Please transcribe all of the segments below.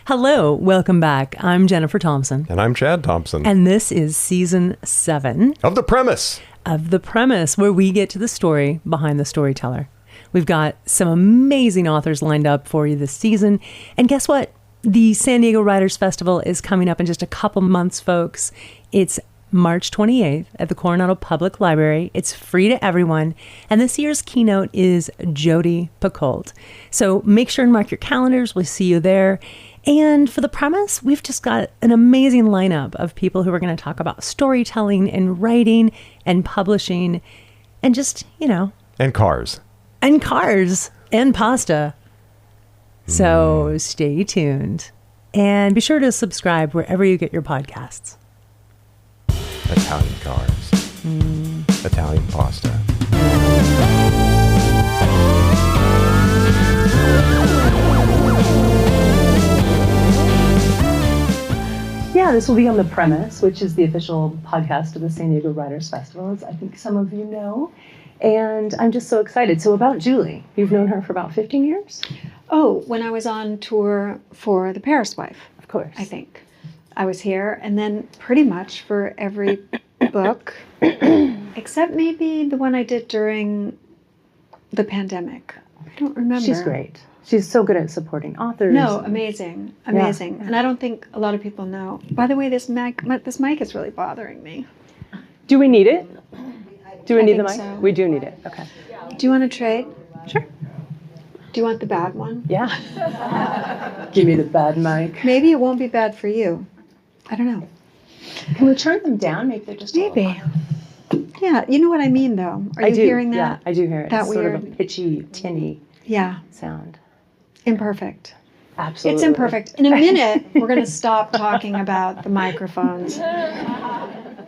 Hello, welcome back. I'm Jennifer Thompson. And I'm Chad Thompson. And this is season 7 of The Premise. Where we get to the story behind the storyteller. We've got some amazing authors lined up for you this season. And guess what? The San Diego Writers Festival is coming up in just a couple months, folks. It's March 28th at the Coronado Public Library. It's free to everyone. And this year's keynote is Jodi Picoult. So make sure and mark your calendars. We'll see you there. And for The Premise, we've just got an amazing lineup of people who are going to talk about storytelling and writing and publishing and just, And cars. And cars and pasta. So stay tuned. And be sure to subscribe wherever you get your podcasts. Italian cars. Italian pasta. Yeah, this will be on The Premise, which is the official podcast of the San Diego Writers Festival, as I think some of you know. And I'm just so excited. So about Julie, you've known her for about 15 years? Oh, when I was on tour for The Paris Wife. Of course. I think. I was here, and then pretty much for every book, except maybe the one I did during the pandemic. I don't remember. She's great. She's so good at supporting authors. No, amazing. Yeah. And I don't think a lot of people know. By the way, this mic is really bothering me. Do we need it? Do we need the mic? So. We do need it. Okay. Do you want to trade? Sure. Do you want the bad one? Yeah. Give me the bad mic. Maybe it won't be bad for you. I don't know. Can we turn them down? Maybe they're just maybe. Yeah, you know what I mean, though. Are you hearing that? Yeah, I do hear it. That it's weird, sort of a pitchy, tinny sound. Imperfect. Absolutely. It's imperfect. In a minute, we're going to stop talking about the microphones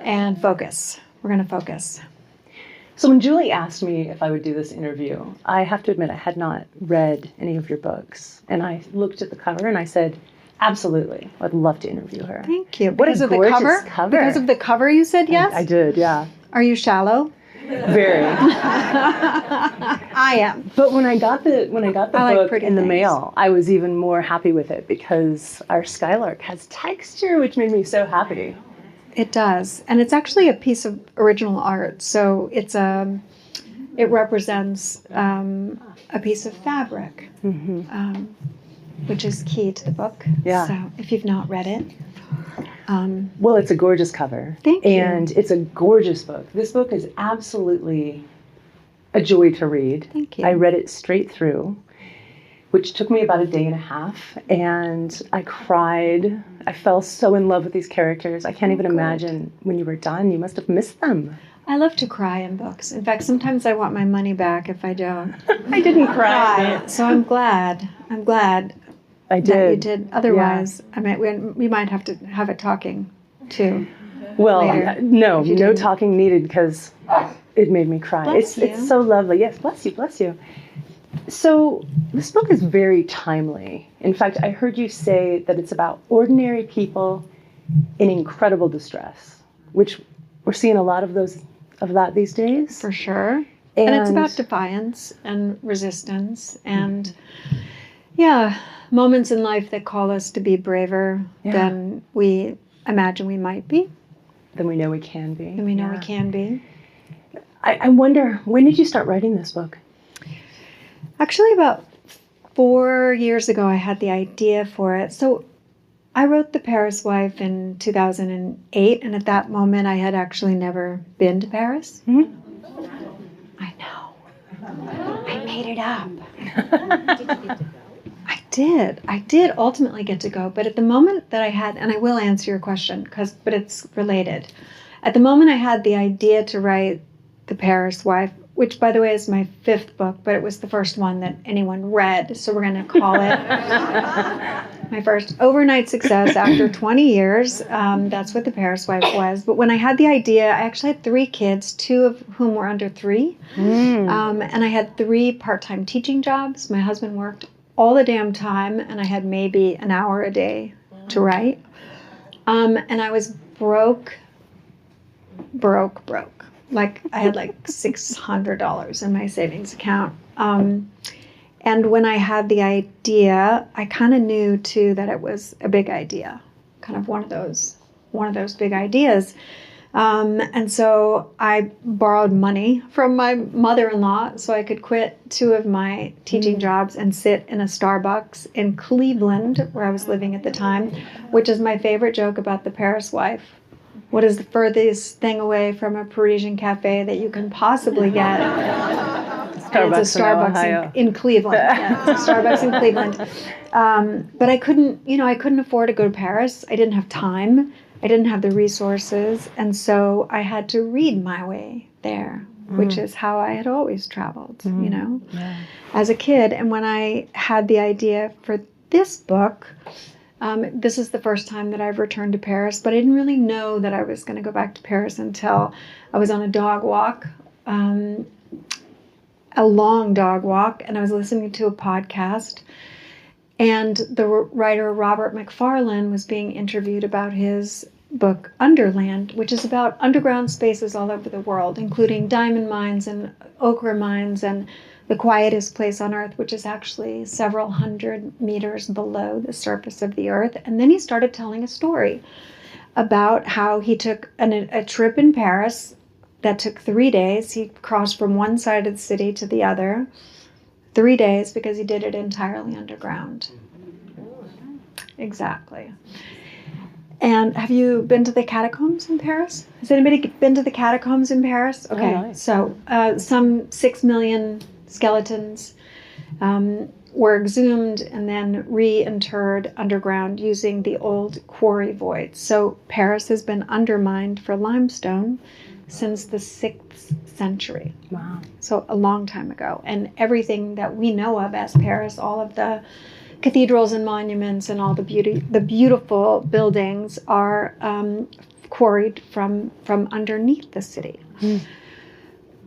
and focus. We're going to focus. So when Julie asked me if I would do this interview, I have to admit I had not read any of your books. And I looked at the cover and I said, absolutely, I'd love to interview her. Thank you. What because a of the cover. Because of the cover, you said yes? I did, yeah. Are you shallow? Very. I am. But when I got the book in the things. mail, I was even more happy with it because our Skylark has texture, which made me so happy. It does, and it's actually a piece of original art. So it represents a piece of fabric, which is key to the book. Yeah. So if you've not read it. Well, it's a gorgeous cover. Thank you. And it's a gorgeous book. This book is absolutely a joy to read. Thank you. I read it straight through, which took me about a day and a half. And I cried. I fell so in love with these characters. I can't even imagine when you were done. You must have missed them. I love to cry in books. In fact, sometimes I want my money back if I don't. I didn't cry. So I'm glad. I did. That you did. Otherwise, I mean, we might have to have it talking too. Well, later, no talking needed because it made me cry. Bless you. It's so lovely. Yes, bless you. So this book is very timely. In fact, I heard you say that it's about ordinary people in incredible distress, which we're seeing a lot of that these days. For sure. And it's about defiance and resistance and, moments in life that call us to be braver than we imagine we might be. Than we know we can be. And we know we can be. I wonder, when did you start writing this book? Actually, about 4 years ago, I had the idea for it. So I wrote The Paris Wife in 2008, and at that moment, I had actually never been to Paris. I know. I made it up. I did ultimately get to go, but at the moment that I had, and I will answer your question, but it's related. At the moment I had the idea to write The Paris Wife, which, by the way, is my 5th book, but it was the first one that anyone read, so we're going to call it my first overnight success after 20 years. That's what The Paris Wife was. But when I had the idea, I actually had 3 kids, 2 of whom were under 3, and I had 3 part-time teaching jobs. My husband worked all the damn time, and I had maybe an hour a day to write. And I was broke. Like, I had like $600 in my savings account. And when I had the idea, I kind of knew too that it was a big idea, kind of one of those big ideas. And so I borrowed money from my mother-in-law so I could quit 2 of my teaching jobs and sit in a Starbucks in Cleveland, where I was living at the time, which is my favorite joke about the Paris wife. What is the furthest thing away from a Parisian cafe that you can possibly get? Starbucks, it's a Starbucks in Cleveland. Yeah, it's a Starbucks in Cleveland. But I couldn't afford to go to Paris. I didn't have time. I didn't have the resources. And so I had to read my way there, which is how I had always traveled, as a kid. And when I had the idea for this book, this is the first time that I've returned to Paris, but I didn't really know that I was going to go back to Paris until I was on a dog walk, a long dog walk, and I was listening to a podcast, and the writer Robert McFarlane was being interviewed about his book Underland, which is about underground spaces all over the world, including diamond mines and ochre mines and the quietest place on earth, which is actually several hundred meters below the surface of the earth. And then he started telling a story about how he took a trip in Paris that took 3 days. He crossed from one side of the city to the other, 3 days, because he did it entirely underground. Exactly. And have you been to the catacombs in Paris? Has anybody been to the catacombs in Paris? Okay, nice. So some 6 million skeletons were exhumed and then reinterred underground using the old quarry voids. So Paris has been undermined for limestone since the 6th century. Wow. So a long time ago. And everything that we know of as Paris, all of the cathedrals and monuments and all the beautiful buildings are quarried from underneath the city.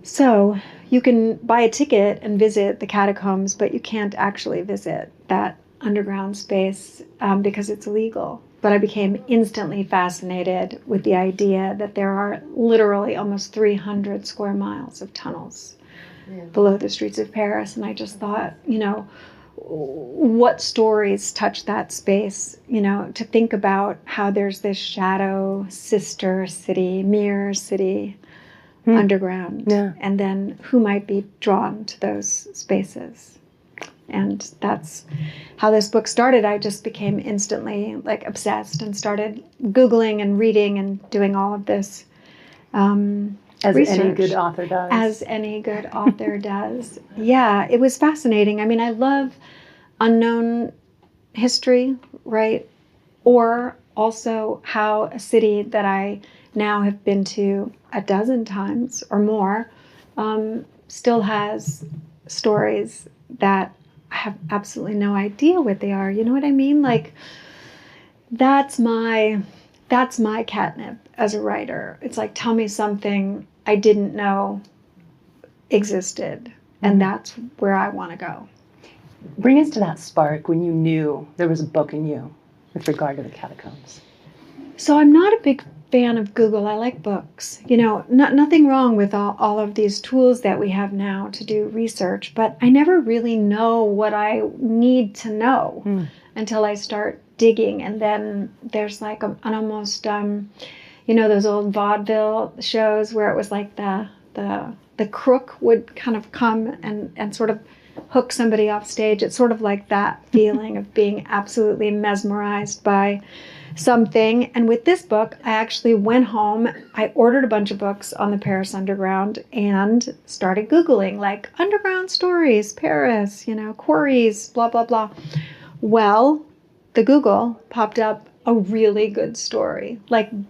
So you can buy a ticket and visit the catacombs, but you can't actually visit that underground space because it's illegal. But I became instantly fascinated with the idea that there are literally almost 300 square miles of tunnels below the streets of Paris. And I just thought, what stories touch that space, to think about how there's this shadow sister city, mirror city underground. Yeah. And then who might be drawn to those spaces. And that's how this book started. I just became instantly obsessed and started Googling and reading and doing all of this as research, any good author does. As any good author does. Yeah, it was fascinating. I mean, I love unknown history, right? Or also how a city that I now have been to a dozen times or more still has stories that I have absolutely no idea what they are. You know what I mean? That's my catnip as a writer. It's like, tell me something I didn't know existed, and that's where I want to go. Bring us to that spark when you knew there was a book in you with regard to the catacombs. So I'm not a big fan of Google. I like books. Nothing wrong with all of these tools that we have now to do research, but I never really know what I need to know until I start digging. And then there's an almost, those old vaudeville shows where it was like the crook would kind of come and sort of hook somebody off stage. It's sort of like that feeling of being absolutely mesmerized by something. And with this book, I actually went home, I ordered a bunch of books on the Paris Underground and started Googling underground stories, Paris, quarries, blah, blah, blah. Well, the Google popped up a really good story,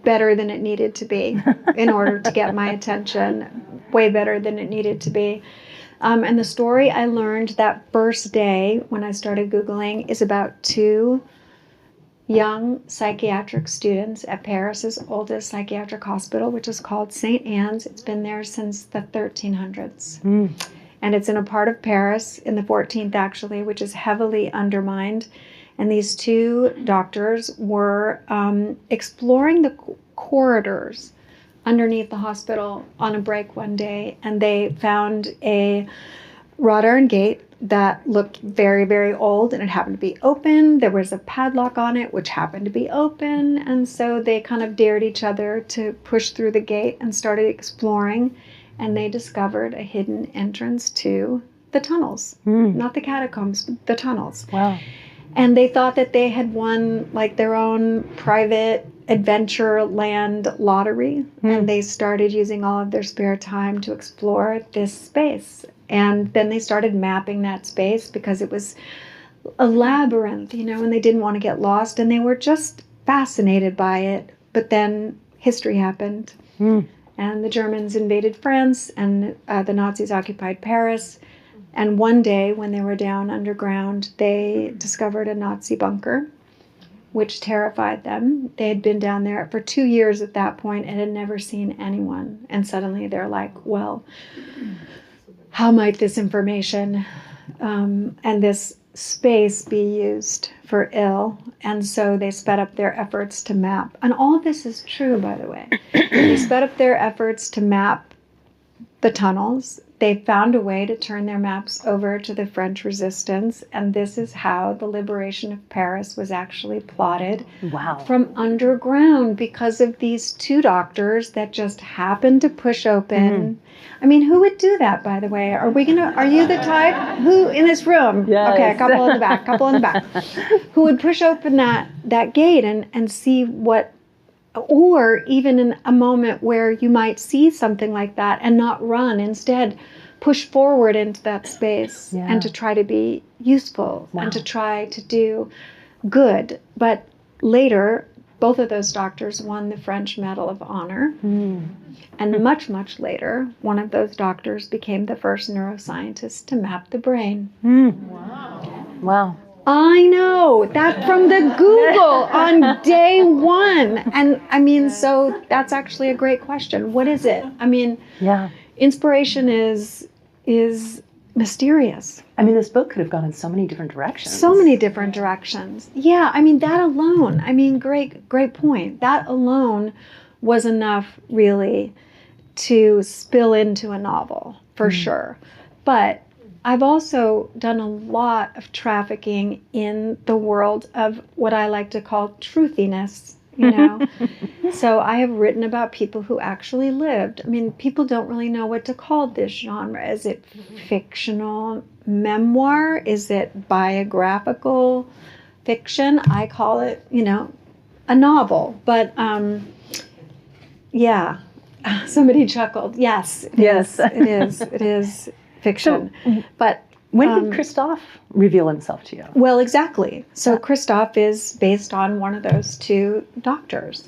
better than it needed to be in order to get my attention, way better than it needed to be. And the story I learned that first day when I started Googling is about 2 young psychiatric students at Paris's oldest psychiatric hospital, which is called St. Anne's. It's been there since the 1300s. And it's in a part of Paris, in the 14th actually, which is heavily undermined. And these 2 doctors were exploring the corridors underneath the hospital on a break one day, and they found a wrought iron gate that looked very, very old, and it happened to be open. There was a padlock on it, which happened to be open. And so they kind of dared each other to push through the gate and started exploring. And they discovered a hidden entrance to the tunnels, not the catacombs, but the tunnels. Wow. And they thought that they had won like their own private adventure land lottery. And they started using all of their spare time to explore this space. And then they started mapping that space because it was a labyrinth, and they didn't want to get lost. And they were just fascinated by it. But then history happened. And the Germans invaded France, and the Nazis occupied Paris. And one day, when they were down underground, they discovered a Nazi bunker, which terrified them. They had been down there for 2 years at that point and had never seen anyone. And suddenly they're like, well, how might this information and this space be used for ill? And so they sped up their efforts to map. And all of this is true, by the way. They sped up their efforts to map the tunnels. They found a way to turn their maps over to the French resistance, and this is how the liberation of Paris was actually plotted. Wow. From underground, because of these two doctors that just happened to push open. I mean, who would do that, by the way? Are you the type? Who in this room? Yes. Okay, a couple in the back. Who would push open that gate and see what, or even in a moment where you might see something like that and not run, instead push forward into that space and to try to be useful and to try to do good. But later, both of those doctors won the French Medal of Honor. And much, much later, one of those doctors became the first neuroscientist to map the brain. Wow. I know, that from the Google on day one. And I mean, so that's actually a great question. What is it? I mean, inspiration is mysterious. I mean, this book could have gone in so many different directions. So many different directions. Yeah, I mean, that alone, great point. That alone was enough, really, to spill into a novel, for sure. But I've also done a lot of trafficking in the world of what I like to call truthiness, So I have written about people who actually lived. I mean, people don't really know what to call this genre. Is it fictional memoir? Is it biographical fiction? I call it, a novel. But somebody chuckled. Yes, it is. It is fiction. But when did Christophe reveal himself to you? Well, exactly. So Christophe is based on one of those two doctors.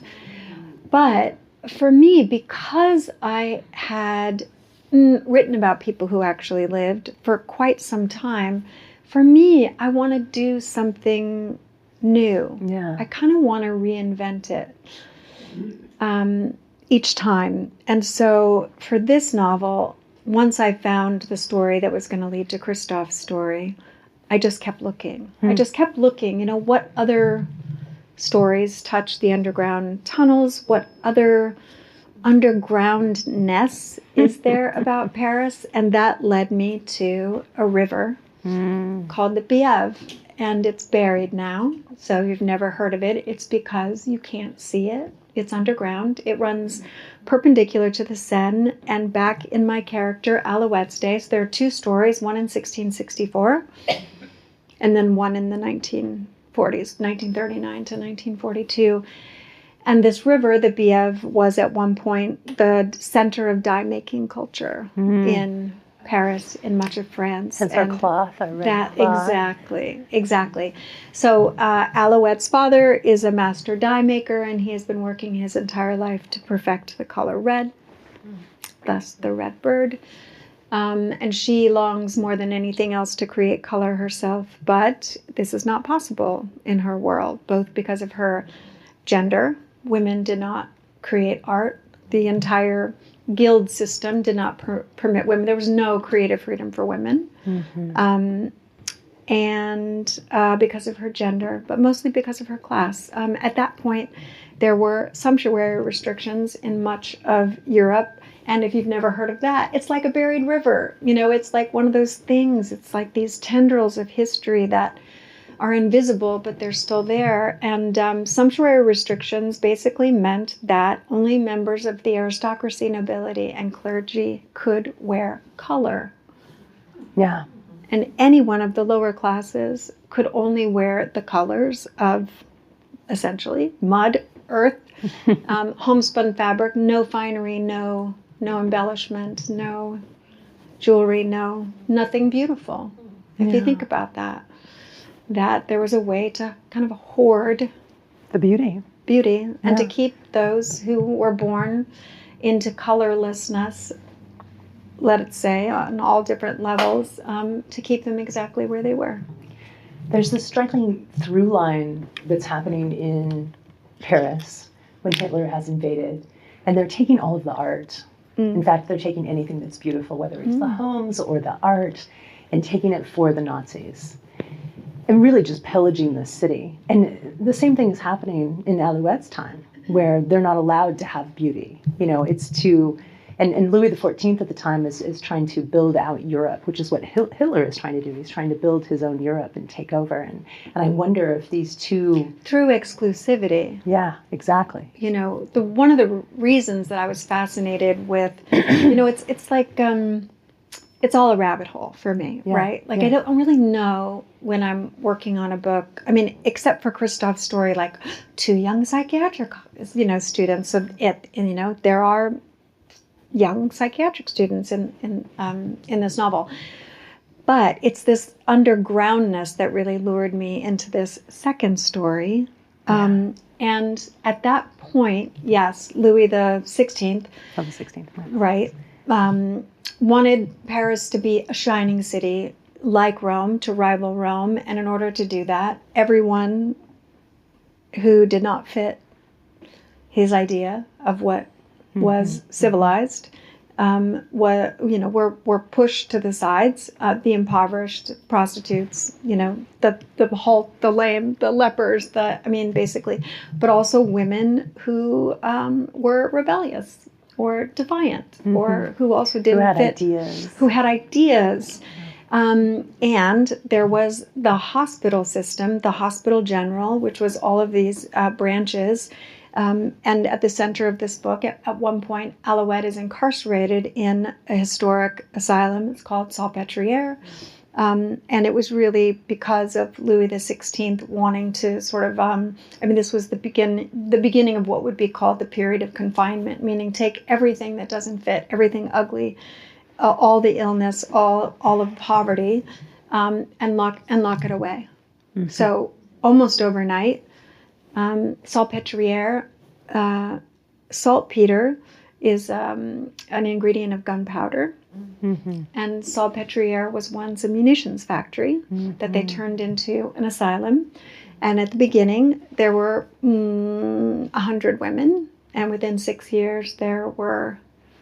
But for me, because I had written about people who actually lived for quite some time, for me, I want to do something new. Yeah. I kind of want to reinvent it each time. And so for this novel, once I found the story that was going to lead to Christophe's story, I just kept looking. I just kept looking, what other stories touch the underground tunnels? What other undergroundness is there about Paris? And that led me to a river called the Bièvre. And it's buried now. So if you've never heard of it, it's because you can't see it. It's underground. It runs perpendicular to the Seine and back in my character Alouette's day. So there are two stories, one in 1664 and then one in the 1940s, 1939 to 1942. And this river, the Bièvre, was at one point the center of dye-making culture in Paris, in much of France. Hence our cloth, our red cloth. Exactly. So Alouette's father is a master dye maker, and he has been working his entire life to perfect the color red, thus the red bird. And she longs more than anything else to create color herself, but this is not possible in her world, both because of her gender. Women did not create art. The entire guild system did not permit women. There was no creative freedom for women. and because of her gender, but mostly because of her class. At that point, there were sumptuary restrictions in much of Europe. And if you've never heard of that, it's like a buried river. It's like one of those things. It's like these tendrils of history that are invisible, but they're still there. And sumptuary restrictions basically meant that only members of the aristocracy, nobility, and clergy could wear color. Yeah. And any one of the lower classes could only wear the colors of, essentially, mud, earth, homespun fabric, no finery, no embellishment, no jewelry, nothing beautiful. If you think about that there was a way to kind of hoard The beauty. and to keep those who were born into colorlessness, let it say, on all different levels, to keep them exactly where they were. There's this striking through line that's happening in Paris when Hitler has invaded, and they're taking all of the art. In fact, they're taking anything that's beautiful, whether it's the homes or the art, and taking it for the Nazis. And really just pillaging the city. And the same thing is happening in Alouette's time, where they're not allowed to have beauty. It's to... And Louis XIV at the time is trying to build out Europe, which is what Hitler is trying to do. He's trying to build his own Europe and take over. And I wonder if these two... Through exclusivity. Yeah, exactly. One of the reasons that I was fascinated with, it's like, it's all a rabbit hole for me, right? Like, I don't really know when I'm working on a book. I mean, except for Christoph's story, like 2 young psychiatric, students. So there are young psychiatric students in this novel. But it's this undergroundness that really lured me into this second story. And at that point, yes, Louis the 16th. Oh, the 16th. Right. Wanted Paris to be a shining city like Rome, to rival Rome. And in order to do that, everyone who did not fit his idea of what was civilized were pushed to the sides. The impoverished, prostitutes, the lame, the lepers, basically, but also women who were rebellious or defiant, or who also didn't fit. Who had ideas. And there was the hospital system, the hospital general, which was all of these branches. And at the center of this book, at one point, Alouette is incarcerated in a historic asylum. It's called Salpêtrière. And it was really because of Louis XVI wanting to sort of, this was the beginning of what would be called the period of confinement, meaning take everything that doesn't fit, everything ugly, all the illness, all of poverty, and lock it away. So almost overnight, Salpêtrière, saltpeter is an ingredient of gunpowder. And Salpêtrière was once a munitions factory that they turned into an asylum. And at the beginning, there were 100 women. And within 6 years, there were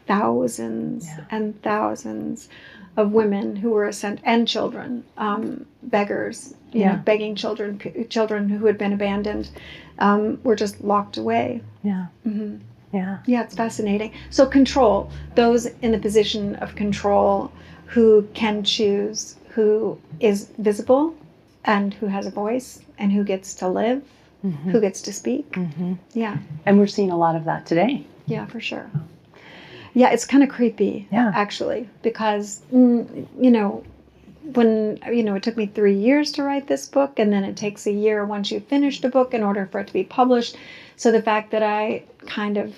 thousands and thousands of women who were sent, and children, beggars, begging children who had been abandoned, were just locked away. Yeah, it's fascinating. So control, those in the position of control who can choose who is visible and who has a voice and who gets to live, who gets to speak. Yeah. And we're seeing a lot of that today. Yeah, for sure. Yeah, it's kind of creepy, actually, because, when, it took me 3 years to write this book, and then it takes a year once you finish the book in order for it to be published. So the fact that I kind of,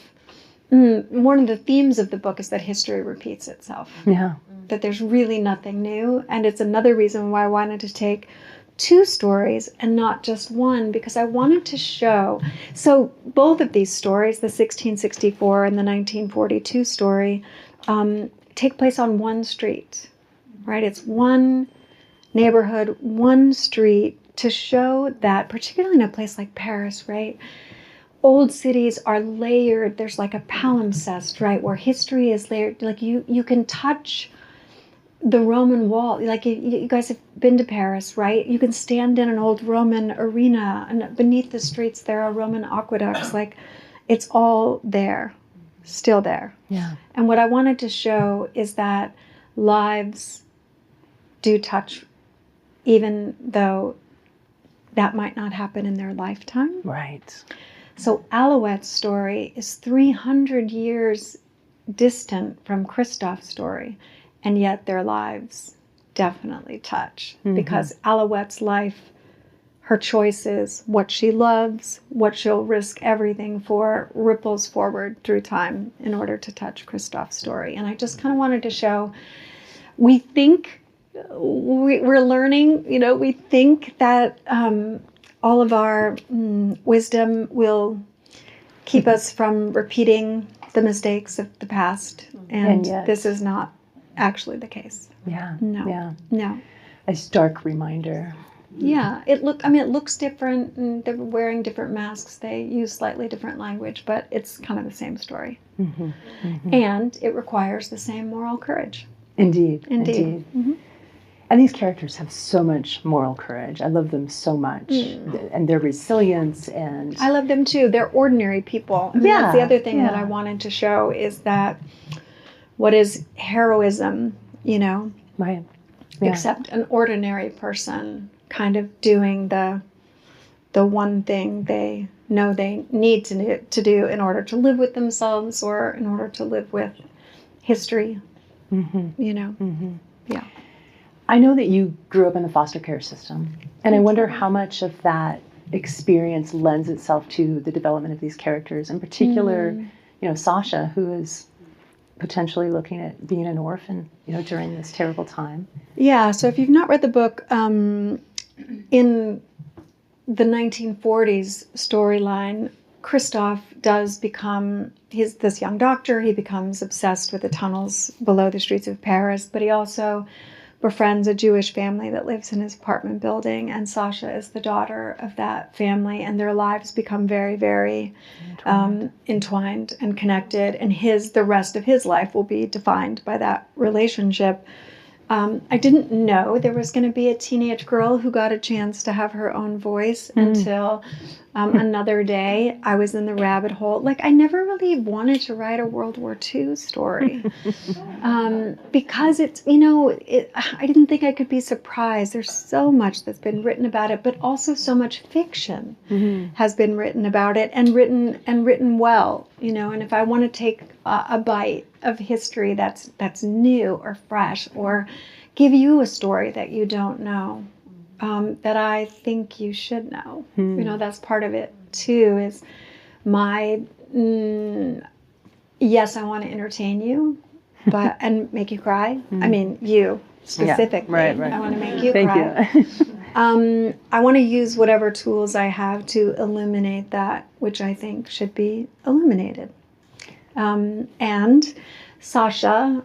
one of the themes of the book is that history repeats itself. Yeah. That there's really nothing new. And it's another reason why I wanted to take 2 stories and not just one, because I wanted to show. So both of these stories, the 1664 and the 1942 story, take place on one street, right? It's one neighborhood, one street, to show that, particularly in a place like Paris, right? Old cities are layered. There's like a palimpsest, right? Where history is layered. Like you can touch the Roman wall. Like you guys have been to Paris, right? You can stand in an old Roman arena, and beneath the streets there are Roman aqueducts. Like, it's all there, still there. Yeah. And what I wanted to show is that lives do touch, even though that might not happen in their lifetime. Right. So Alouette's story is 300 years distant from Christophe's story, and yet their lives definitely touch. Because Alouette's life, her choices, what she loves, what she'll risk everything for, ripples forward through time in order to touch Christophe's story. And I just kind of wanted to show, we think, we're learning, we think that all of our wisdom will keep us from repeating the mistakes of the past. And yet, this is not actually the case. Yeah. No. Yeah. No. A stark reminder. Yeah, it looks different, and they're wearing different masks. They use slightly different language, but it's kind of the same story. And it requires the same moral courage. Indeed. Indeed. And these characters have so much moral courage. I love them so much. And their resilience and... I love them too. They're ordinary people. That's the other thing that I wanted to show, is that what is heroism, Right. except an ordinary person kind of doing the one thing they know they need to do in order to live with themselves, or in order to live with history. Yeah. I know that you grew up in the foster care system, and I wonder how much of that experience lends itself to the development of these characters, in particular, Sasha, who is potentially looking at being an orphan, during this terrible time. Yeah, so if you've not read the book, in the 1940s storyline, Christophe does become, he's this young doctor, he becomes obsessed with the tunnels below the streets of Paris, but he also befriends a Jewish family that lives in his apartment building, and Sasha is the daughter of that family, and their lives become very, very entwined and connected, and the rest of his life will be defined by that relationship. I didn't know there was going to be a teenage girl who got a chance to have her own voice until another day I was in the rabbit hole. Like, I never really wanted to write a World War II story because it's, I didn't think I could be surprised. There's so much that's been written about it, but also so much fiction has been written about it, and written well, and if I want to take a bite of history that's new or fresh, or give you a story that you don't know, that I think you should know. That's part of it too, is my, yes, I want to entertain you, but, and make you cry. I mean, you specifically. Yeah, right. I want to make you Thank cry. you. I want to use whatever tools I have to illuminate that which I think should be illuminated. And Sasha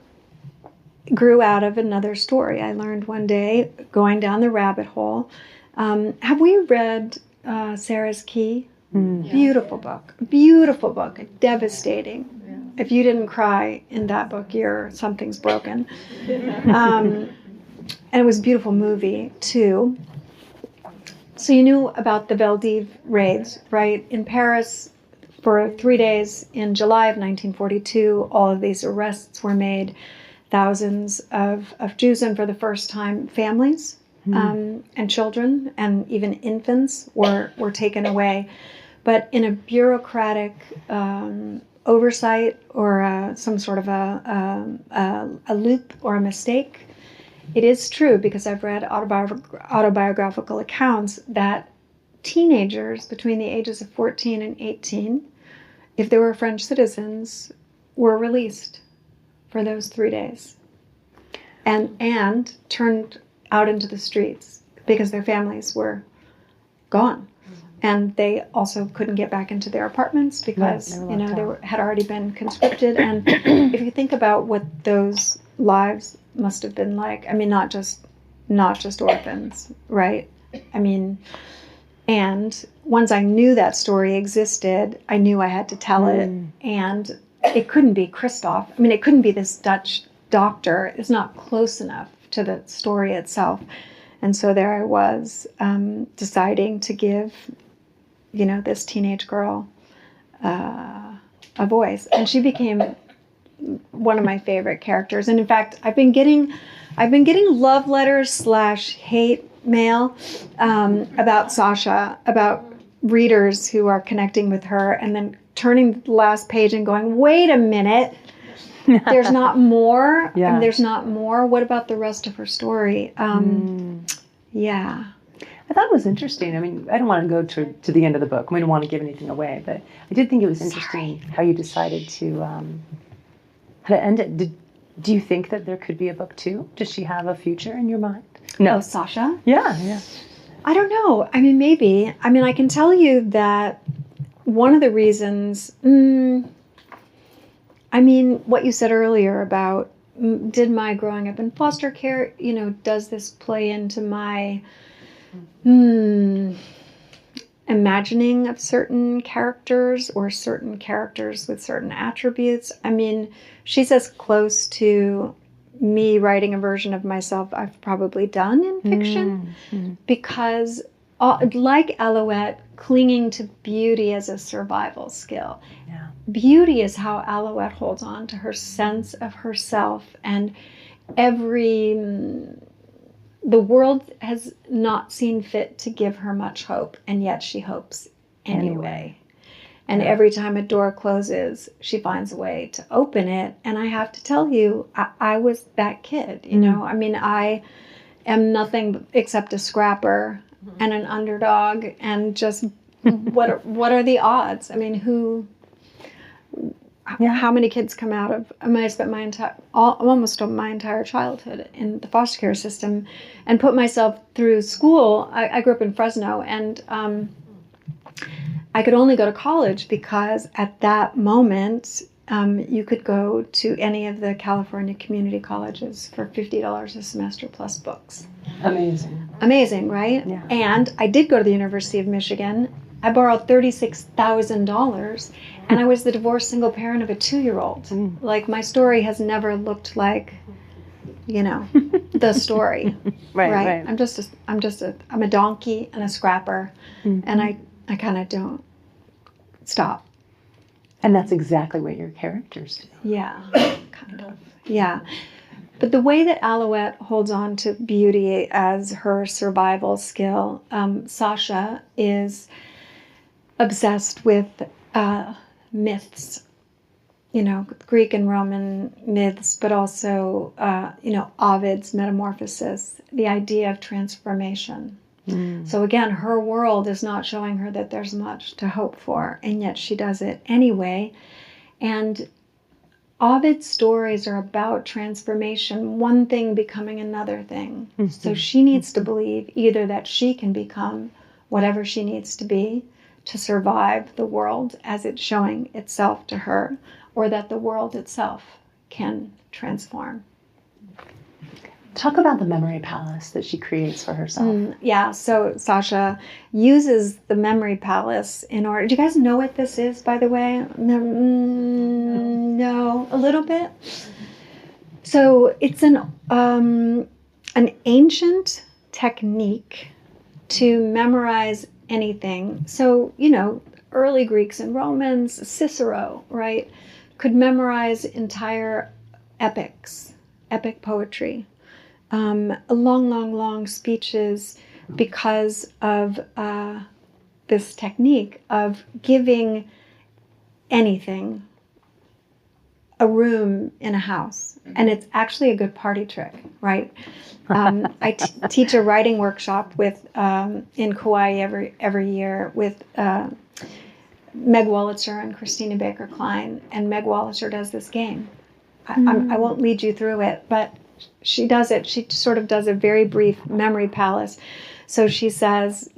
grew out of another story I learned one day going down the rabbit hole. Have we read Sarah's Key? Beautiful book, devastating. Yeah. If you didn't cry in that book, something's broken. And it was a beautiful movie too. So you knew about the Veldiv raids, right? In Paris, for 3 days in July of 1942, all of these arrests were made. Thousands of Jews, and for the first time, families and children and even infants were taken away. But in a bureaucratic oversight, or some sort of a loop or a mistake, it is true, because I've read autobiographical accounts, that teenagers between the ages of 14 and 18, if they were French citizens, were released for those 3 days and turned out into the streets because their families were gone. And they also couldn't get back into their apartments because, they had already been conscripted. And if you think about what those lives must have been like, I mean, not just orphans, right? I mean, and once I knew that story existed, I knew I had to tell it. And it couldn't be Christophe. I mean, it couldn't be this Dutch doctor is not close enough to the story itself. And so there I was, deciding to give, this teenage girl a voice. And she became one of my favorite characters. And in fact, I've been getting love letters / hate mail about Sasha, about readers who are connecting with her and then turning the last page and going, wait a minute, there's not more. Yeah. And there's not more. What about the rest of her story? Yeah. I thought it was interesting. I mean, I don't want to go to the end of the book. We don't want to give anything away, but I did think it was interesting how you decided to how to end it. Do you think that there could be a book 2? Does she have a future in your mind? No. Oh, Sasha? Yeah. I don't know. I mean, maybe. I mean, I can tell you that one of the reasons, what you said earlier about did my growing up in foster care, does this play into my imagining of certain characters or certain characters with certain attributes? I mean, she's as close to me writing a version of myself I've probably done in fiction because like Alouette, clinging to beauty as a survival skill. Yeah. Beauty is how Alouette holds on to her sense of herself, and the world has not seen fit to give her much hope, and yet she hopes anyway. And every time a door closes, she finds a way to open it. And I have to tell you, I was that kid, I mean, I am nothing except a scrapper and an underdog, and just what are the odds? I mean, how many kids come out of? I mean, I spent almost my entire childhood in the foster care system, and put myself through school. I grew up in Fresno, and I could only go to college because at that moment you could go to any of the California community colleges for $50 a semester plus books. Amazing, right? Yeah. And I did go to the University of Michigan. I borrowed $36,000, and I was the divorced single parent of a 2-year-old. Like, my story has never looked like, the story. Right. I'm a donkey and a scrapper, and I kind of don't stop. And that's exactly what your characters do. Yeah, kind of. Yeah. But the way that Alouette holds on to beauty as her survival skill, Sasha is obsessed with myths, Greek and Roman myths, but also, Ovid's Metamorphosis, the idea of transformation. So again, her world is not showing her that there's much to hope for, and yet she does it anyway. And Ovid's stories are about transformation, one thing becoming another thing. So she needs to believe either that she can become whatever she needs to be to survive the world as it's showing itself to her, or that the world itself can transform. Talk about the memory palace that she creates for herself. Yeah, so Sasha uses the memory palace in order... Do you guys know what this is, by the way? No, a little bit. So it's an ancient technique to memorize anything. So, early Greeks and Romans, Cicero, right, could memorize entire epics, epic poetry. Long speeches because of this technique of giving anything a room in a house. And it's actually a good party trick, right? I teach a writing workshop in Kauai every year with Meg Wolitzer and Christina Baker Klein. And Meg Wolitzer does this game. I won't lead you through it, but she does it. She sort of does a very brief memory palace. So she says,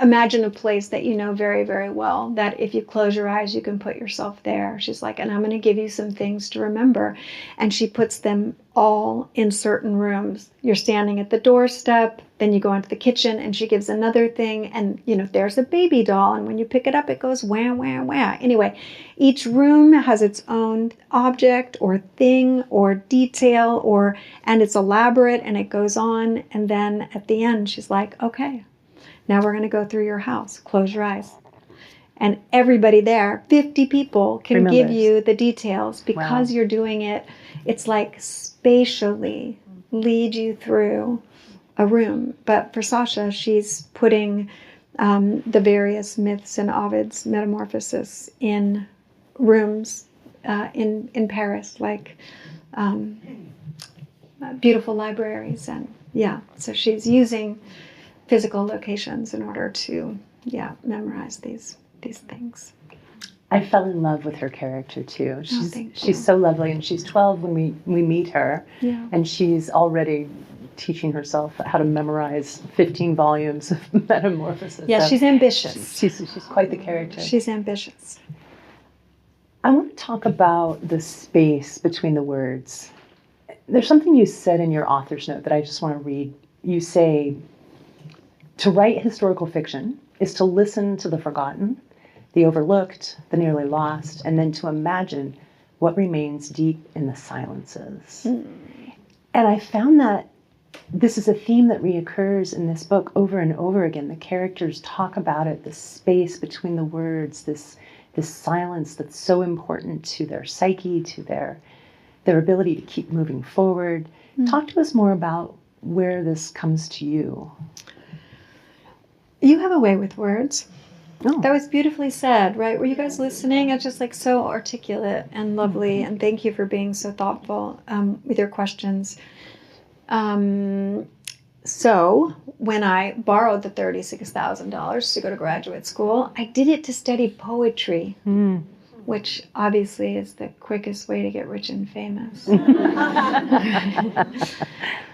imagine a place that you know very, very well, that if you close your eyes, you can put yourself there. She's like, and I'm going to give you some things to remember. And she puts them all in certain rooms. You're standing at the doorstep, then you go into the kitchen, and she gives another thing. And, there's a baby doll. And when you pick it up, it goes wah, wah, wah. Anyway, each room has its own object or thing or detail, and it's elaborate, and it goes on. And then at the end, she's like, okay, now we're going to go through your house. Close your eyes. And everybody there, 50 people, can give you the details because you're doing it. It's like spatially lead you through a room. But for Sasha, she's putting the various myths and Ovid's metamorphosis in rooms in Paris, like beautiful libraries. And so she's using physical locations in order to memorize these things. I fell in love with her character too. She's so lovely, and she's 12 when we meet her, and she's already teaching herself how to memorize 15 volumes of Metamorphosis. Yeah, so she's ambitious. She's quite the character. She's ambitious. I want to talk about the space between the words. There's something you said in your author's note that I just want to read. You say, to write historical fiction is to listen to the forgotten, the overlooked, the nearly lost, and then to imagine what remains deep in the silences. And I found that this is a theme that reoccurs in this book over and over again. The characters talk about it, the space between the words, this silence that's so important to their psyche, to their ability to keep moving forward. Talk to us more about where this comes to you. You have a way with words. Oh. That was beautifully said, right? Were you guys listening? It's just like so articulate and lovely. And thank you for being so thoughtful with your questions. So when I borrowed the $36,000 to go to graduate school, I did it to study poetry, which obviously is the quickest way to get rich and famous.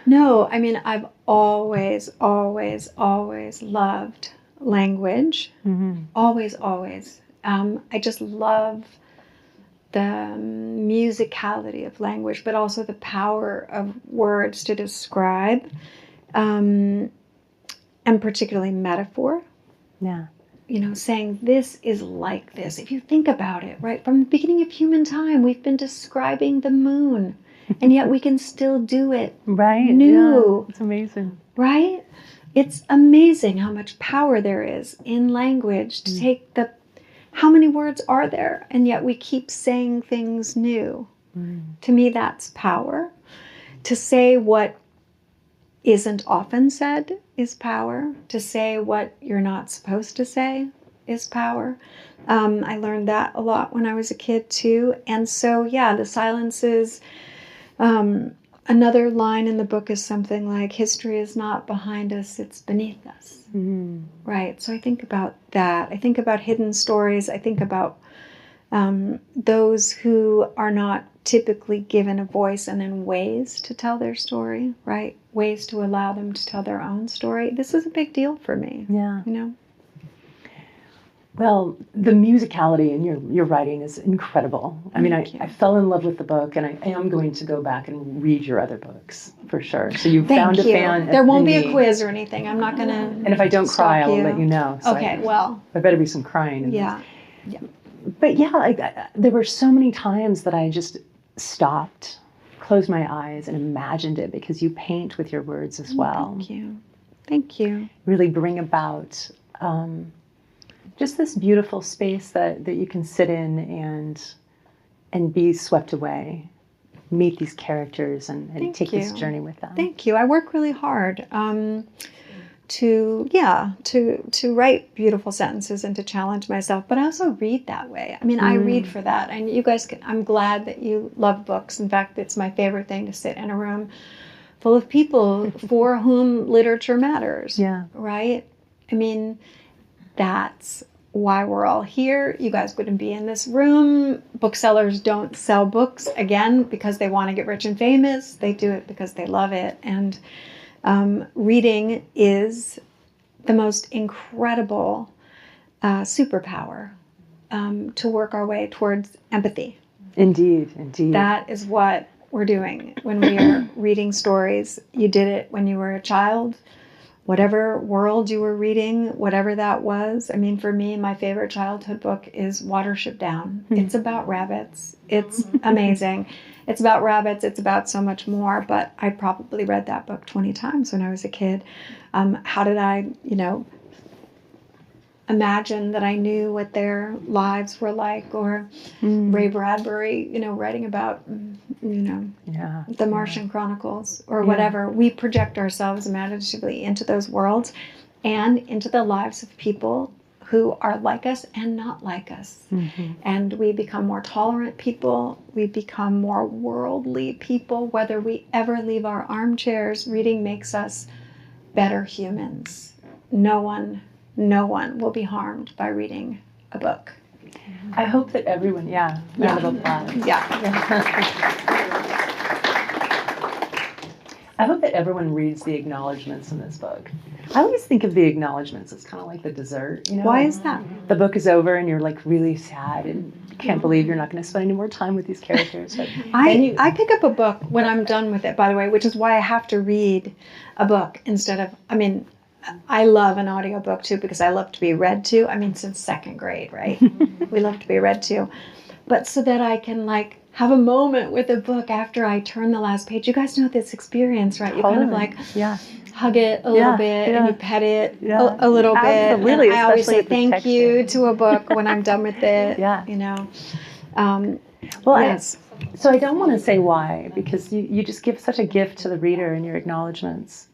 No, I mean, I've always, always, always loved language. Always, always. I just love the musicality of language, but also the power of words to describe, and particularly metaphor. Yeah. Saying this is like this. If you think about it, right, from the beginning of human time, we've been describing the moon, and yet we can still do it. Right. New. Yeah, it's amazing. Right? It's amazing how much power there is in language to take how many words are there? And yet we keep saying things new. To me, that's power. To say what isn't often said is power. To say what you're not supposed to say is power. I learned that a lot when I was a kid too. And so, the silences. Another line in the book is something like, history is not behind us, it's beneath us. Right. So I think about that. I think about hidden stories. I think about those who are not typically given a voice, and then ways to tell their story, right? Ways to allow them to tell their own story. This is a big deal for me. Yeah. Well, the musicality in your writing is incredible. I mean, I fell in love with the book, and I am going to go back and read your other books for sure. So you found a fan. There won't be a quiz or anything. I'm not going to. And if I don't cry, I'll let you know. So okay, I better be some crying. Yeah. But there were so many times that I just stopped, closed my eyes, and imagined it, because you paint with your words as well. Thank you. Really bring about just this beautiful space that you can sit in and be swept away, meet these characters and take this journey with them. Thank you. I work really hard to write beautiful sentences and to challenge myself, but I also read that way. I mean, I read for that. And you guys I'm glad that you love books. In fact, it's my favorite thing to sit in a room full of people for whom literature matters. Yeah. Right? I mean, that's why we're all here. You guys wouldn't be in this room. Booksellers don't sell books, again, because they want to get rich and famous. They do it because they love it. And reading is the most incredible superpower to work our way towards empathy. Indeed, indeed. That is what we're doing when we are reading stories. You did it when you were a child. Whatever world you were reading, whatever that was. I mean, for me, my favorite childhood book is Watership Down. It's about rabbits. It's amazing. It's about rabbits. It's about so much more. But I probably read that book 20 times when I was a kid. How did I, imagine that I knew what their lives were like? Or Ray Bradbury, writing about, the Martian Chronicles or whatever. We project ourselves imaginatively into those worlds and into the lives of people who are like us and not like us. And we become more tolerant people. We become more worldly people. Whether we ever leave our armchairs, reading makes us better humans. No one will be harmed by reading a book. I hope that everyone, round of applause. I hope that everyone reads the acknowledgments in this book. I always think of the acknowledgments as kind of like the dessert. Why is that? The book is over and you're like really sad and you can't believe you're not going to spend any more time with these characters. But I pick up a book when I'm done with it, by the way, which is why I have to read a book instead of, I love an audiobook too because I love to be read to. Since second grade, right? We love to be read to. But so that I can have a moment with a book after I turn the last page. You guys know this experience, right? You kind of hug it a little bit and you pet it a little bit. Absolutely, and I always say especially thank texture. you to a book when I'm done with it. Yes. So I don't want to say why because you just give such a gift to the reader in your acknowledgments.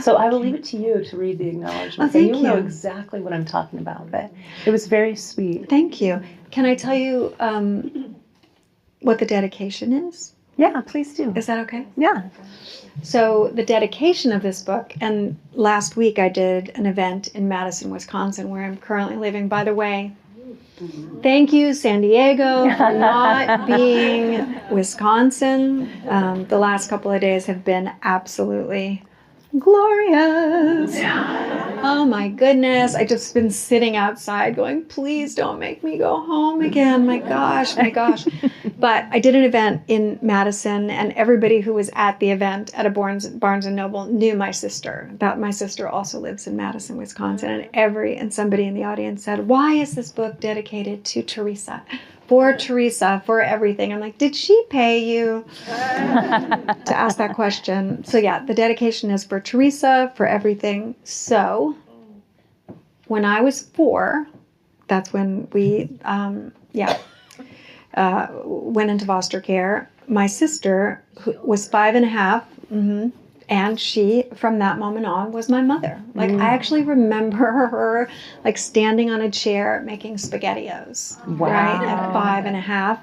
So I will leave it to you to read the acknowledgments. Thank and you'll you. know exactly what I'm talking about. But it was very sweet. Thank you. Can I tell you what the dedication is? Yeah, please do. Is that okay? Yeah. So the dedication of this book, and last week I did an event in Madison, Wisconsin, where I'm currently living. By the way, thank you, San Diego, for not being Wisconsin. The last couple of days have been absolutely glorious. Oh my goodness. I just been sitting outside going, please don't make me go home again. My gosh. But I did an event in Madison and everybody who was at the event at a Barnes and Noble knew my sister. My sister also lives in Madison, Wisconsin. And somebody in the audience said, why is this book dedicated to Teresa? For Teresa, for everything. I'm like, did she pay you to ask that question? So the dedication is for Teresa, for everything. So when I was 4, that's when we, went into foster care. My sister, who was 5.5, and she, from that moment on, was my mother. I actually remember her, standing on a chair making SpaghettiOs, right, at 5.5.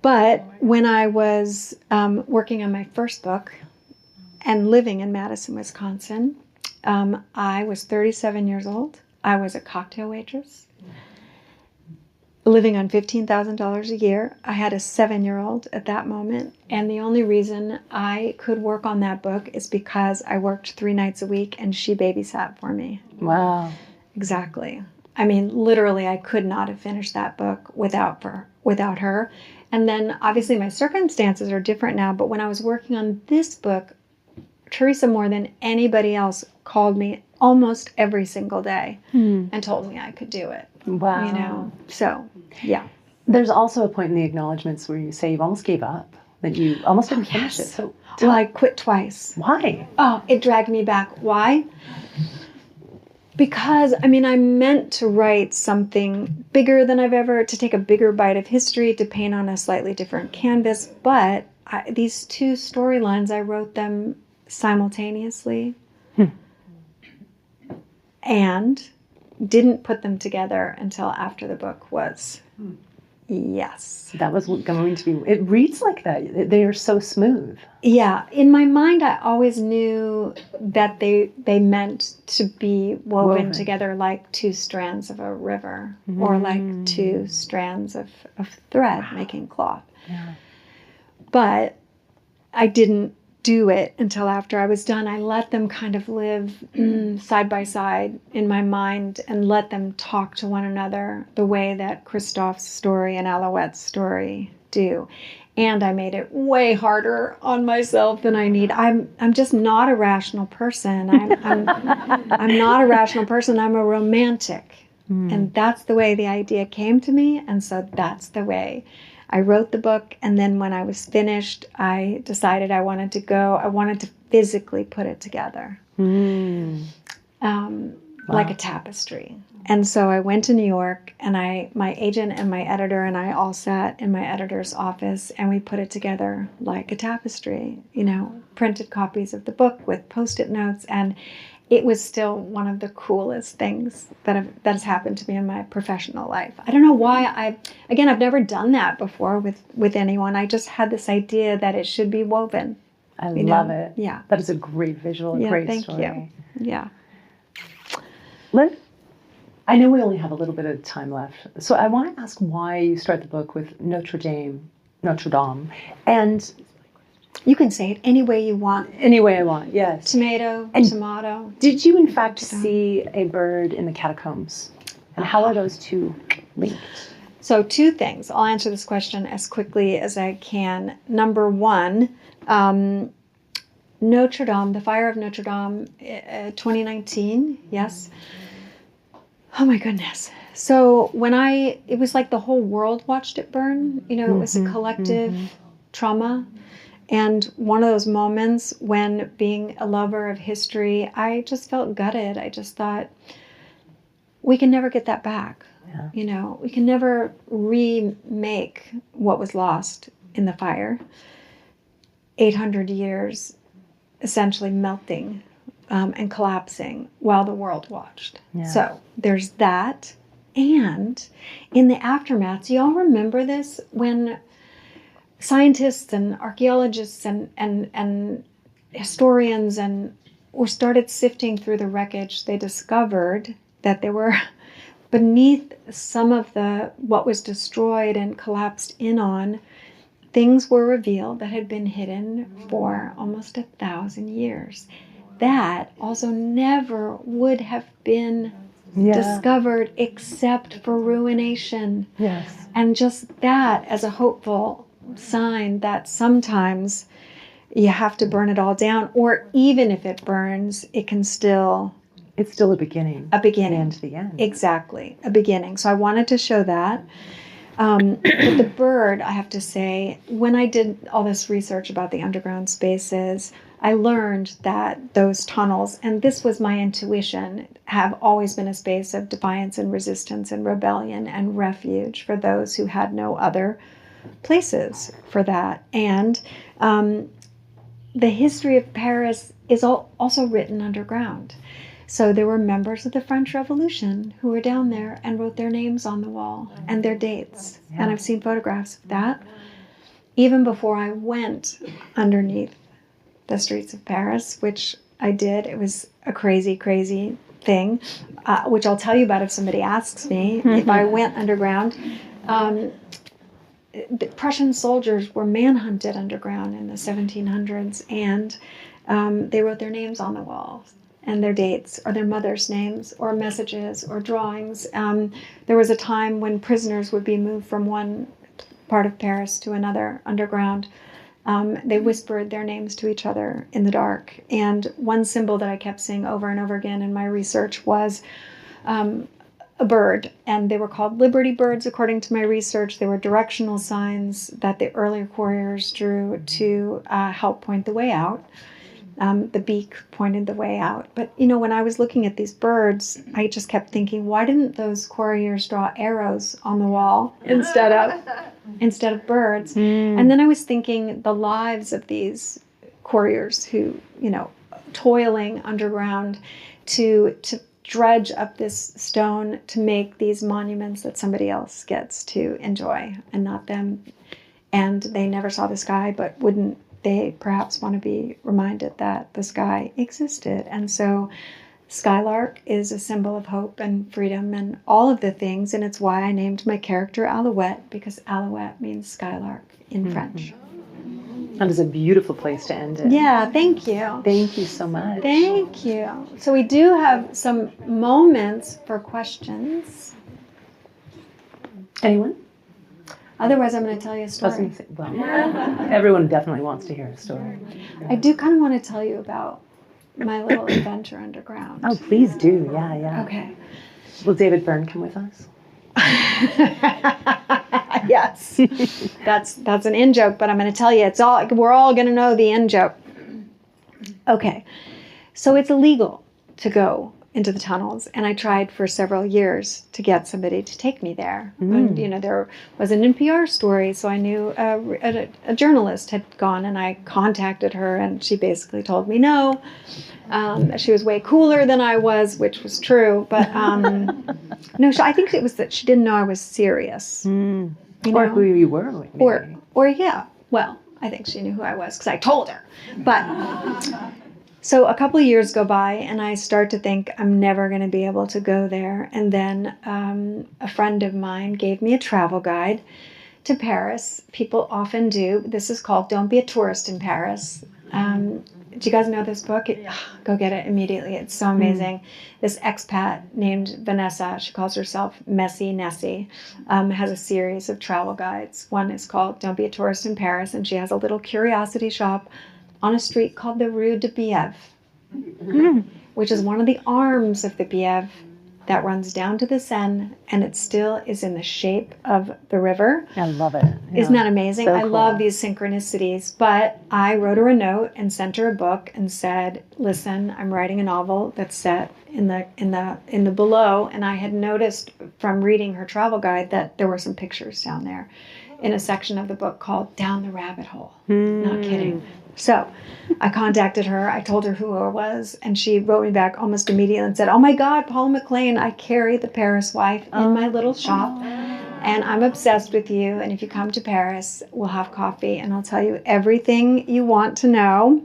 But when I was working on my first book and living in Madison, Wisconsin, I was 37 years old. I was a cocktail waitress, living on $15,000 a year. I had a 7-year-old at that moment. And the only reason I could work on that book is because I worked 3 nights a week and she babysat for me. Wow. Exactly. Literally, I could not have finished that book without her. And then obviously my circumstances are different now. But when I was working on this book, Teresa, more than anybody else, called me almost every single day and told me I could do it. Wow. So, yeah. There's also a point in the acknowledgments where you say you almost gave up, that you almost didn't finish it. So, Well, I quit twice. why? Oh, it dragged me back. Why? Because, I meant to write something bigger than to take a bigger bite of history, to paint on a slightly different canvas. But these 2 storylines, I wrote them simultaneously. And didn't put them together until after the book was. Yes. That was going to be, it reads like that. They are so smooth. Yeah. In my mind, I always knew that they meant to be woven together like 2 strands of a river or like 2 strands of thread making cloth. Yeah. But I didn't do it until after I was done. I let them kind of live side by side in my mind and let them talk to one another the way that Christophe's story and Alouette's story do. And I made it way harder on myself than I need. I'm just not a rational person. I'm not a rational person. I'm a romantic. And that's the way the idea came to me. And so that's the way I wrote the book. And then when I was finished, I decided I wanted to physically put it together. Like a tapestry. And so I went to New York, and my agent and my editor and I all sat in my editor's office, and we put it together like a tapestry, printed copies of the book with Post-it notes. And it was still one of the coolest things that has happened to me in my professional life. I don't know why. I've never done that before with anyone. I just had this idea that it should be woven. I love it. Yeah. That is a great visual, a great story. Thank you. Yeah. I know we only have a little bit of time left, so I want to ask why you start the book with Notre Dame, and you can say it any way you want. Any way I want, yes. Tomato. Did you in fact see a bird in the catacombs? And how are those two linked? So 2 things. I'll answer this question as quickly as I can. Number 1, Notre Dame, the fire of Notre Dame, 2019, yes. Oh my goodness. So it was like the whole world watched it burn. It was a collective trauma. And one of those moments when, being a lover of history, I just felt gutted. I just thought, we can never get that back. Yeah. We can never remake what was lost in the fire. 800 years essentially melting and collapsing while the world watched. Yeah. So there's that. And in the aftermath, do y'all remember this? When scientists and archaeologists and historians started sifting through the wreckage, they discovered that there were, beneath some of what was destroyed and collapsed in on, things were revealed that had been hidden for almost 1,000 years. That also never would have been discovered except for ruination. Yes. And just that as a hopeful sign that sometimes you have to burn it all down, or even if it burns, it's still a beginning. A beginning. And the end. Exactly. A beginning. So I wanted to show that. But the bird, I have to say, when I did all this research about the underground spaces, I learned that those tunnels, and this was my intuition, have always been a space of defiance and resistance and rebellion and refuge for those who had no other places for that. And the history of Paris is also written underground. So there were members of the French Revolution who were down there and wrote their names on the wall and their dates. Yeah. And I've seen photographs of that. Even before I went underneath the streets of Paris, which I did, it was a crazy, crazy thing, which I'll tell you about if somebody asks me. If I went underground, the Prussian soldiers were manhunted underground in the 1700s, and they wrote their names on the walls and their dates, or their mother's names, or messages, or drawings. There was a time when prisoners would be moved from one part of Paris to another underground. They whispered their names to each other in the dark. And one symbol that I kept seeing over and over again in my research was a bird. And they were called Liberty birds, according to my research. They were directional signs that the earlier couriers drew to help point the way out. The beak pointed the way out. But, when I was looking at these birds, I just kept thinking, why didn't those couriers draw arrows on the wall instead of birds? And then I was thinking the lives of these couriers who, toiling underground to dredge up this stone to make these monuments that somebody else gets to enjoy and not them. And they never saw the sky, but wouldn't they perhaps want to be reminded that the sky existed? And so Skylark is a symbol of hope and freedom and all of the things, and it's why I named my character Alouette, because Alouette means skylark in French. That is a beautiful place to end it. Yeah, thank you. Thank you so much. Thank you. So we do have some moments for questions. Anyone? Otherwise, I'm going to tell you a I was story. gonna say, well, everyone definitely wants to hear a story. I do kind of want to tell you about my little adventure underground. Oh, please do. Yeah, yeah. Okay. Will David Byrne come with us? Yes. That's an in joke, but I'm going to tell you, we're all going to know the in joke. Okay. So it's illegal to go into the tunnels, and I tried for several years to get somebody to take me there. And, there was an NPR story, so I knew a journalist had gone, and I contacted her, and she basically told me no. She was way cooler than I was, which was true, but no, I think it was that she didn't know I was serious. Or who you were. Maybe. Or yeah, well, I think she knew who I was because I told her. But so a couple of years go by, and I start to think I'm never going to be able to go there. And then a friend of mine gave me a travel guide to Paris. People often do. This is called Don't Be a Tourist in Paris. Do you guys know this book? Go get it immediately. It's so amazing. This expat named Vanessa, she calls herself Messy Nessie, has a series of travel guides. One is called Don't Be a Tourist in Paris, and she has a little curiosity shop on a street called the Rue de Bièvre, which is one of the arms of the Bièvre that runs down to the Seine, and it still is in the shape of the river. I love it. Yeah. Isn't that amazing? So I cool. love these synchronicities. But I wrote her a note and sent her a book and said, "Listen, I'm writing a novel that's set in the below." And I had noticed from reading her travel guide that there were some pictures down there in a section of the book called "Down the Rabbit Hole." Not kidding. So I contacted her. I told her who I was, and she wrote me back almost immediately and said, "Oh my God, Paula McLain, I carry the Paris wife in my little shop, and I'm obsessed with you. And if you come to Paris, we'll have coffee, and I'll tell you everything you want to know."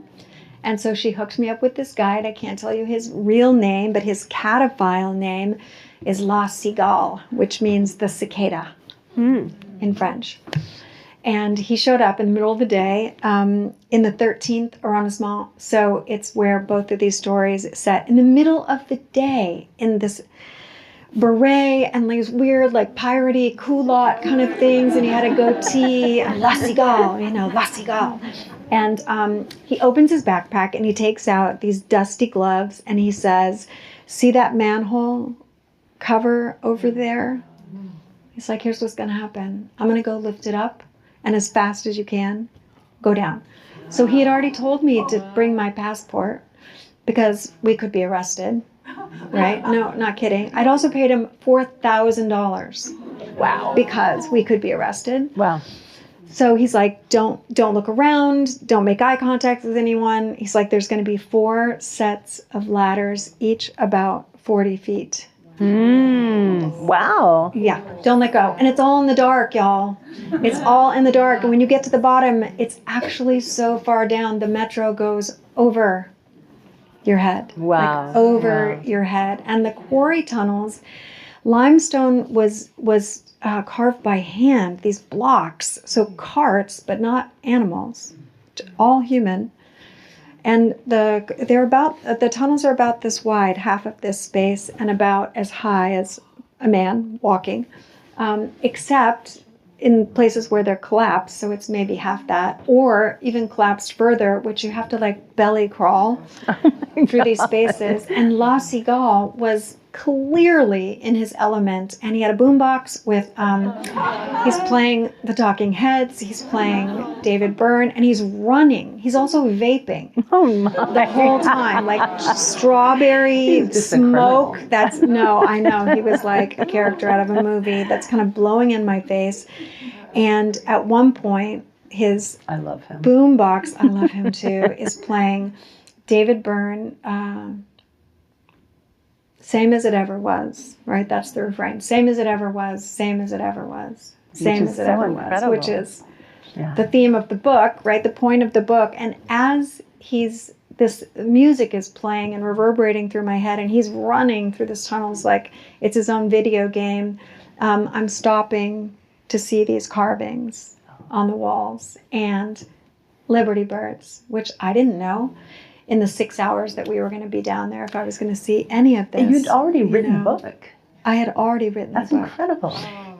And so she hooked me up with this guide. I can't tell you his real name, but his cataphile name is La Cigale, which means the cicada in French. And he showed up in the middle of the day in the 13th arrondissement. So it's where both of these stories set in the middle of the day in this beret and these weird, like, piratey culotte kind of things. And he had a goatee, and La Cigale, La Cigale. And he opens his backpack and he takes out these dusty gloves and he says, "See that manhole cover over there?" He's like, "Here's what's going to happen. I'm going to go lift it up. And as fast as you can, go down." So he had already told me to bring my passport because we could be arrested, right? No, not kidding. I'd also paid him $4,000. Wow. Because we could be arrested. Wow. So he's like, don't look around. Don't make eye contact with anyone. He's like, there's going to be 4 sets of ladders, each about 40 feet. Wow. Yeah, don't let go. And it's all in the dark, y'all. It's all in the dark. And when you get to the bottom, it's actually so far down, the metro goes over your head. Wow. Like over your head. And the quarry tunnels, limestone was carved by hand, these blocks. So carts, but not animals, all human. And the tunnels are about this wide, half of this space, and about as high as a man walking, except in places where they're collapsed, so it's maybe half that, or even collapsed further, which you have to like belly crawl through these spaces. And La Cigale was clearly in his element, and he had a boombox with he's playing the Talking Heads, he's playing David Byrne, and he's running. He's also vaping the whole time, like strawberry smoke. I know, he was like a character out of a movie that's kind of blowing in my face. And at one point his I love him. boombox, I love him too, is playing David Byrne, "Same as it ever was," right? That's the refrain. "Same as it ever was, same as it ever was, same as it ever was," which is the theme of the book, right? The point of the book. And as this music is playing and reverberating through my head, and he's running through these tunnels like it's his own video game, I'm stopping to see these carvings on the walls. And Liberty Birds, which I didn't know in the 6 hours that we were going to be down there if I was going to see any of this. And you'd already written a book. I had already written That's the book. incredible.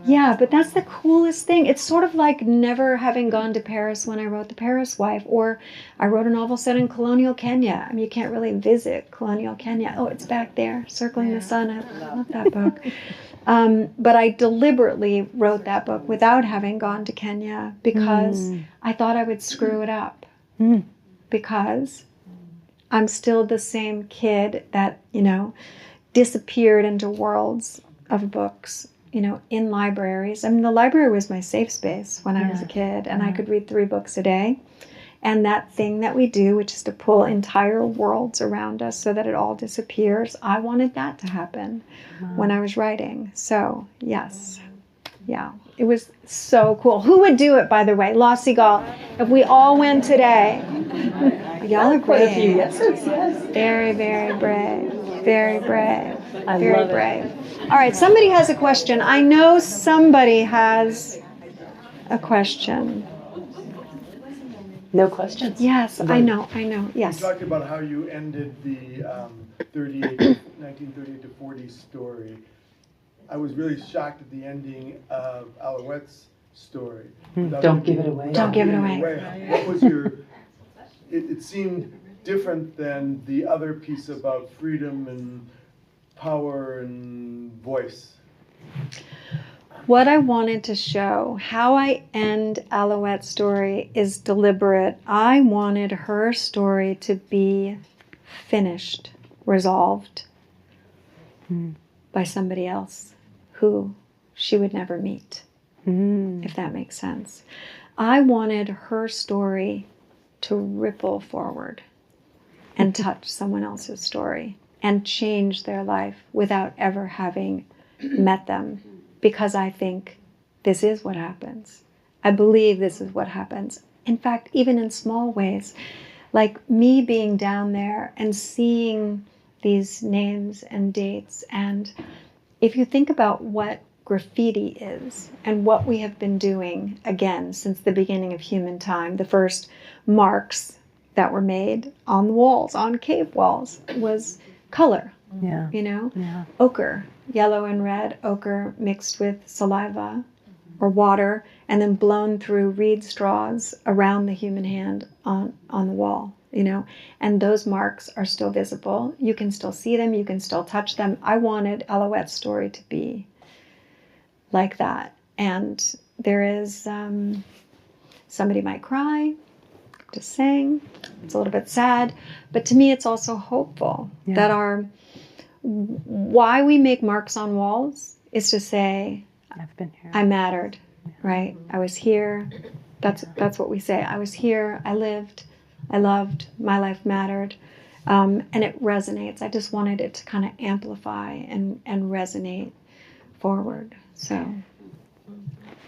Yeah, but that's the coolest thing. It's sort of like never having gone to Paris when I wrote The Paris Wife, or I wrote a novel set in colonial Kenya. I mean, you can't really visit colonial Kenya. Oh, it's back there, Circling the Sun. I love that book. But I deliberately wrote that book without having gone to Kenya because I thought I would screw it up. Because I'm still the same kid that, disappeared into worlds of books, in libraries. I mean, the library was my safe space when I was a kid, and I could read 3 books a day. And that thing that we do, which is to pull entire worlds around us so that it all disappears, I wanted that to happen when I was writing. So, yes. Yeah, it was so cool. Who would do it, by the way? Lost Seagull, if we all went today. Y'all are Quite a few brave. yes. Very, very brave. Very brave. I Very love it. brave. All right, somebody has a question. I know somebody has a question. No questions? Yes, I know. Yes. You talked about how you ended the 1938 to 40 story. I was really shocked at the ending of Alouette's story. Don't give it away. Don't give it away. What was your... It seemed different than the other piece about freedom and power and voice. What I wanted to show, how I end Alouette's story is deliberate. I wanted her story to be finished, resolved by somebody else who she would never meet, if that makes sense. I wanted her story to ripple forward and touch someone else's story and change their life without ever having met them. Because I think this is what happens. I believe this is what happens. In fact, even in small ways, like me being down there and seeing these names and dates. And if you think about what graffiti is and what we have been doing, again, since the beginning of human time, the first marks that were made on the walls, on cave walls, was color. Yeah. Ochre, yellow and red ochre mixed with saliva or water, and then blown through reed straws around the human hand on the wall, and those marks are still visible. You can still see them, you can still touch them. I wanted Alouette's story to be like that. And there is, somebody might cry, just saying, it's a little bit sad, but to me it's also hopeful that why we make marks on walls is to say, I've been here. I mattered, right? I was here. That's what we say. I was here. I lived. I loved. My life mattered. And it resonates. I just wanted it to kind of amplify and resonate forward. So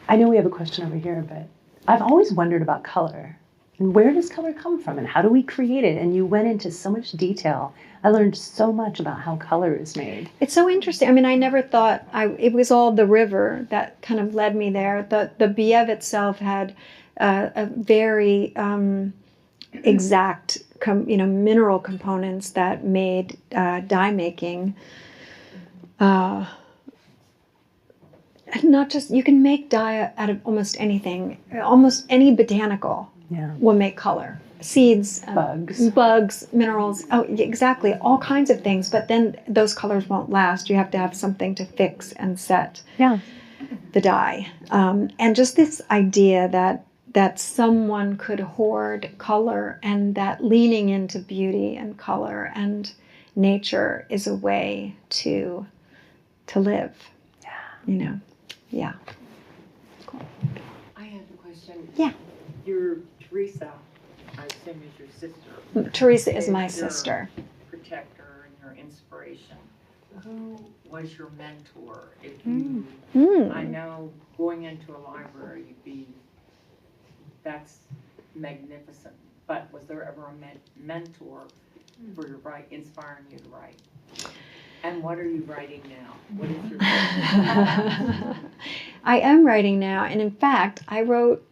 I know we have a question over here, but I've always wondered about color. And where does color come from? And how do we create it? And you went into so much detail. I learned so much about how color is made. it's so interesting. I mean, I never thought it was all the river that kind of led me there. The Bièvre itself had a very exact, mineral components that made dye making. Not just, you can make dye out of almost anything. Almost any botanical will make color. Seeds, bugs, minerals, exactly, all kinds of things. But then those colors won't last. You have to have something to fix and set the dye. And just this idea that someone could hoard color, and that leaning into beauty and color and nature is a way to live. Yeah. Cool. I have a question. Yeah. Your Teresa, I assume, is your sister. Teresa is my Your sister. protector and your inspiration. Who was your mentor? If you, I know going into a library, that's magnificent. But was there ever a mentor for your inspiring you to write? And what are you writing now? What is your I am writing now, and in fact, I wrote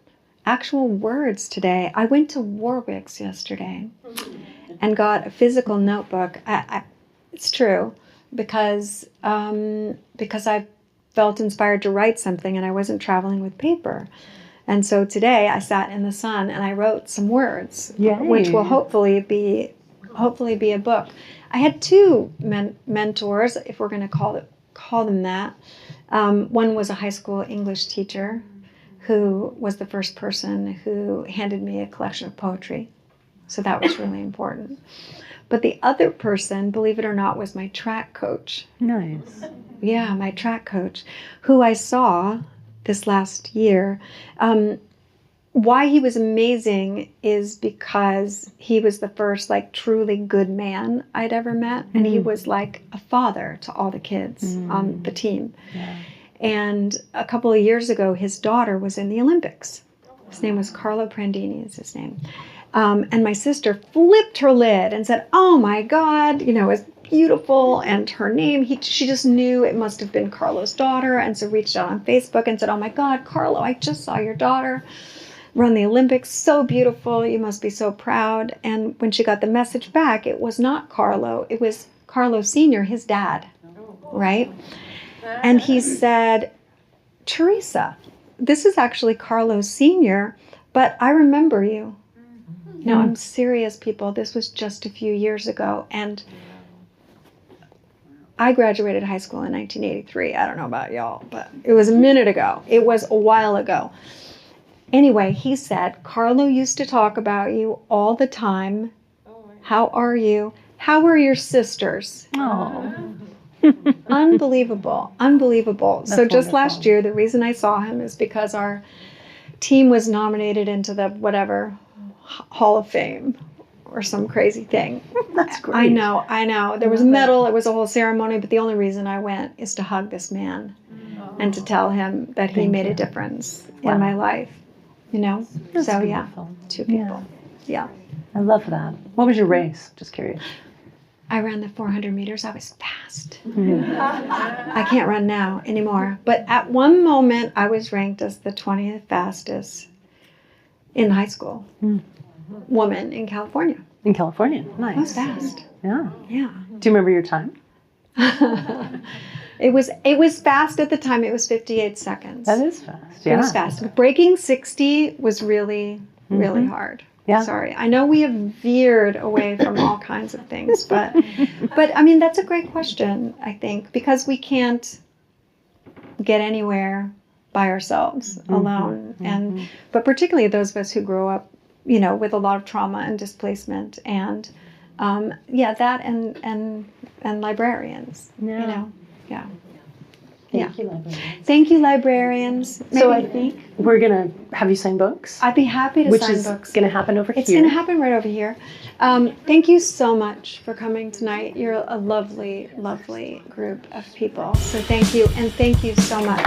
actual words today. I went to Warwick's yesterday and got a physical notebook. It's true because I felt inspired to write something and I wasn't traveling with paper. And so today I sat in the sun and I wrote some words, which will hopefully be a book. I had two mentors, if we're going to call them that. One was a high school English teacher who was the first person who handed me a collection of poetry. So that was really important. But the other person, believe it or not, was my track coach. Nice. Yeah, my track coach, who I saw this last year. Why he was amazing is because he was the first like truly good man I'd ever met. And he was like a father to all the kids on the team. Yeah. And a couple of years ago, his daughter was in the Olympics. His name was Carlo Prandini is his name. And my sister flipped her lid and said, "Oh my God, it was beautiful." And her name, she just knew it must have been Carlo's daughter. And so reached out on Facebook and said, "Oh my God, Carlo, I just saw your daughter run the Olympics. So beautiful. You must be so proud." And when she got the message back, it was not Carlo. It was Carlo Sr., his dad, right? And he said, "Teresa, this is actually Carlo Sr., but I remember you." No, I'm serious, people. This was just a few years ago. And I graduated high school in 1983. I don't know about y'all, but it was a minute ago. It was a while ago. Anyway, he said, "Carlo used to talk about you all the time. How are you? How are your sisters?" Oh. Unbelievable. Unbelievable. That's so just wonderful. last year, the reason I saw him is because our team was nominated into the whatever Hall of Fame or some crazy thing. That's great. I know. There was a medal. It was a whole ceremony. But the only reason I went is to hug this man and to tell him that he made a difference in my life. That's so beautiful. yeah, two people. Yeah. I love that. What was your race? Just curious. I ran the 400 meters. I was fast. I can't run now anymore. But at one moment, I was ranked as the 20th fastest in high school woman in California. In California. Nice. I was fast. Yeah. Yeah. Do you remember your time? It was fast at the time. It was 58 seconds. That is fast. It Yeah. was fast. Breaking 60 was really, really hard. Yeah. Sorry. I know we have veered away from all kinds of things, but I mean, that's a great question, I think, because we can't get anywhere by ourselves alone. But particularly those of us who grow up, with a lot of trauma and displacement and that and librarians, Yeah. Yeah. Thank you, librarians. Thank you, librarians. So Maybe- I think we're going to have you sign books, I'd be happy to which sign is books. going to happen over It's here. going to happen right over here. Thank you so much for coming tonight. You're a lovely, lovely group of people. So thank you, and thank you so much.